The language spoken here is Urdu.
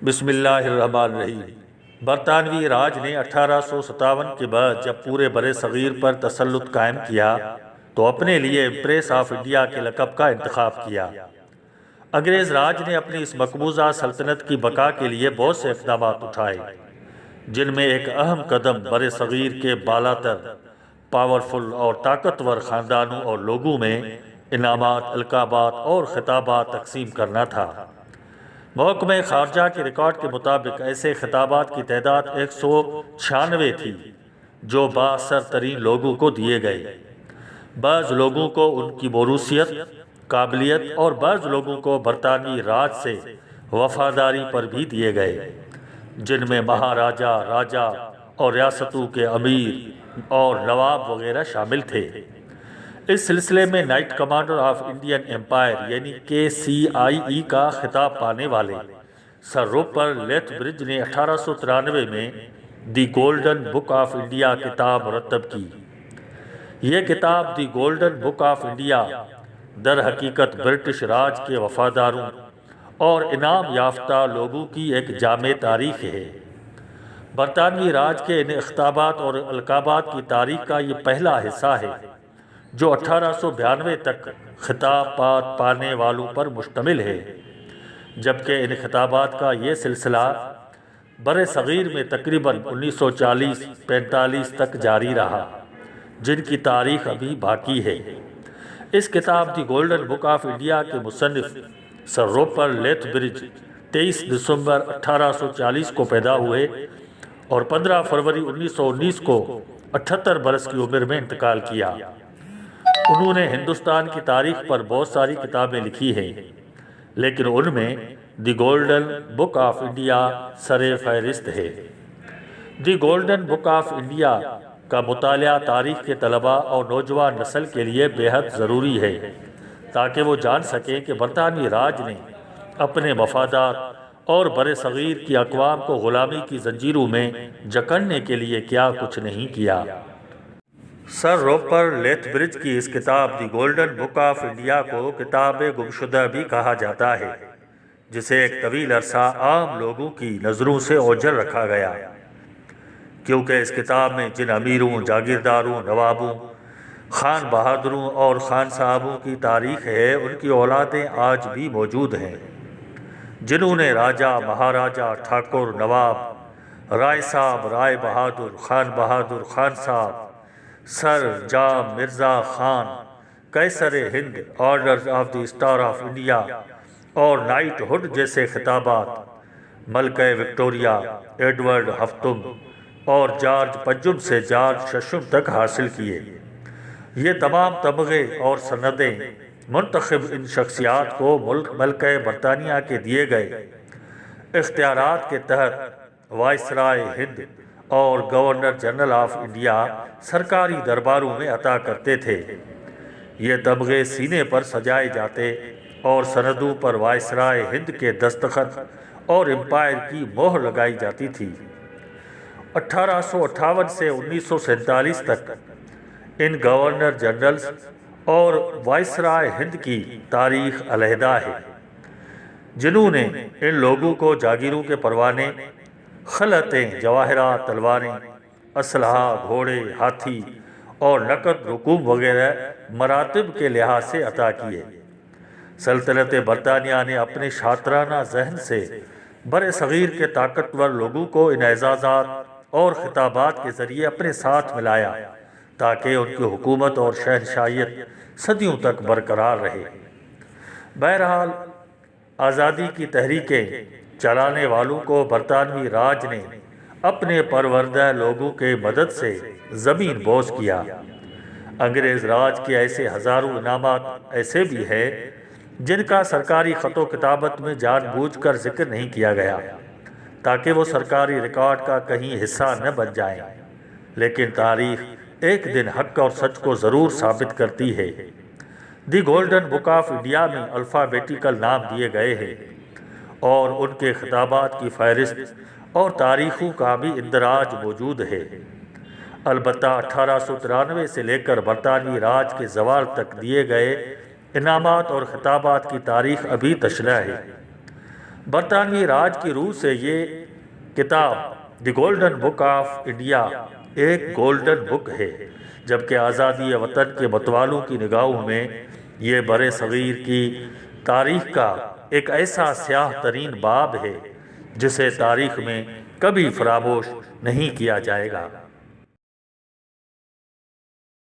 بسم اللہ الرحمن الرحیم۔ برطانوی راج نے 1857 کے بعد جب پورے برِ صغیر پر تسلط قائم کیا تو اپنے لیے امپریس آف انڈیا کے لقب کا انتخاب کیا۔ انگریز راج نے اپنی اس مقبوضہ سلطنت کی بقا کے لیے بہت سے اقدامات اٹھائے، جن میں ایک اہم قدم برِ صغیر کے بالاتر پاورفل اور طاقتور خاندانوں اور لوگوں میں انعامات، القابات اور خطابات تقسیم کرنا تھا۔ محکمہ خارجہ کے ریکارڈ کے مطابق ایسے خطابات کی تعداد 196 تھی جو بااثر ترین لوگوں کو دیے گئے۔ بعض لوگوں کو ان کی موروثیت، قابلیت اور بعض لوگوں کو برطانوی راج سے وفاداری پر بھی دیے گئے، جن میں مہاراجہ، راجہ اور ریاستوں کے امیر اور نواب وغیرہ شامل تھے۔ اس سلسلے میں knight commander of Indian Empire یعنی KCIE کا خطاب پانے والے سر روپرٹ لیتھبرج نے 1893 میں دی گولڈن بک آف انڈیا کتاب مرتب کی۔ یہ کتاب دی گولڈن بک آف انڈیا در حقیقت برٹش راج کے وفاداروں اور انعام یافتہ لوگوں کی ایک جامع تاریخ ہے۔ برطانوی راج کے ان خطابات اور القابات کی تاریخ کا یہ پہلا حصہ ہے جو 1892 تک خطاب پانے والوں پر مشتمل ہے، جبکہ ان خطابات کا یہ سلسلہ برِ صغیر میں تقریباً 1940-45 تک جاری رہا، جن کی تاریخ ابھی باقی ہے۔ اس کتاب دی گولڈن بک آف انڈیا کے مصنف سر روپرٹ لیتھبرج 23 دسمبر 1840 کو پیدا ہوئے اور 15 فروری 1919 کو 78 برس کی عمر میں انتقال کیا۔ انہوں نے ہندوستان کی تاریخ پر بہت ساری کتابیں لکھی ہیں، لیکن ان میں دی گولڈن بک آف انڈیا سر فہرست ہے۔ دی گولڈن بک آف انڈیا کا مطالعہ تاریخ کے طلباء اور نوجوان نسل کے لیے بے حد ضروری ہے تاکہ وہ جان سکیں کہ برطانوی راج نے اپنے مفادات اور برِ صغیر کی اقوام کو غلامی کی زنجیروں میں جکڑنے کے لیے کیا کچھ نہیں کیا۔ سر روپرٹ لیتھبرج کی اس کتاب دی گولڈن بک آف انڈیا کو کتاب گمشدہ بھی کہا جاتا ہے، جسے ایک طویل عرصہ عام لوگوں کی نظروں سے اوجھل رکھا گیا، کیونکہ اس کتاب میں جن امیروں، جاگیرداروں، نوابوں، خان بہادروں اور خان صاحبوں کی تاریخ ہے، ان کی اولادیں آج بھی موجود ہیں، جنہوں نے راجہ، مہاراجہ، ٹھاکر، نواب، رائے صاحب، رائے بہادر، خان صاحب، سر جام مرزا خان، قیصر ہند، Order of the Star of India اور نائٹ ہوڈ جیسے خطابات، ملکہ وکٹوریہ، ایڈورڈ ہفتم اور جارج پنجم سے جارج ششم تک حاصل کیے۔ یہ تمام تمغے اور سندیں منتخب ان شخصیات کو ملکہ برطانیہ کے دیے گئے اختیارات کے تحت وائسرائے ہند اور گورنر جنرل آف انڈیا سرکاری درباروں میں عطا کرتے تھے۔ یہ تمغے سینے پر سجائے جاتے اور سندوں پر وائسرائے ہند کے دستخط اور امپائر کی مہر لگائی جاتی تھی۔ 1858 سے 1947 تک ان گورنر جنرلز اور وائسرائے ہند کی تاریخ علیحدہ ہے، جنہوں نے ان لوگوں کو جاگیروں کے پروانے، خلعتیں، جواہرات، تلواریں، اسلحہ، گھوڑے، ہاتھی اور نقد رقوم وغیرہ مراتب کے لحاظ سے عطا کیے۔ سلطنت برطانیہ نے اپنے شاطرانہ ذہن سے برِ صغیر کے طاقتور لوگوں کو ان اعزازات اور خطابات کے ذریعے اپنے ساتھ ملایا تاکہ ان کی حکومت اور شہنشاہیت صدیوں تک برقرار رہے۔ بہرحال آزادی کی تحریکیں چلانے والوں کو برطانوی راج نے اپنے پروردہ لوگوں کے مدد سے زمین بوس کیا۔ انگریز راج کے ایسے ہزاروں انعامات ایسے بھی ہیں جن کا سرکاری خط و کتابت میں جان بوجھ کر ذکر نہیں کیا گیا تاکہ وہ سرکاری ریکارڈ کا کہیں حصہ نہ بن جائیں، لیکن تاریخ ایک دن حق اور سچ کو ضرور ثابت کرتی ہے۔ دی گولڈن بک آف انڈیا میں الفابیٹیکل نام دیے گئے ہیں اور ان کے خطابات کی فہرست اور تاریخوں کا بھی اندراج موجود ہے۔ البتہ 1893 سے لے کر برطانوی راج کے زوال تک دیے گئے انعامات اور خطابات کی تاریخ ابھی تشنہ ہے۔ برطانوی راج کی روح سے یہ کتاب دی گولڈن بک آف انڈیا ایک گولڈن بک ہے، جبکہ آزادی وطن کے متوالوں کی نگاہوں میں یہ بر صغیر کی تاریخ کا ایک ایسا سیاہ ترین باب ہے جسے تاریخ میں کبھی فراموش نہیں کیا جائے گا۔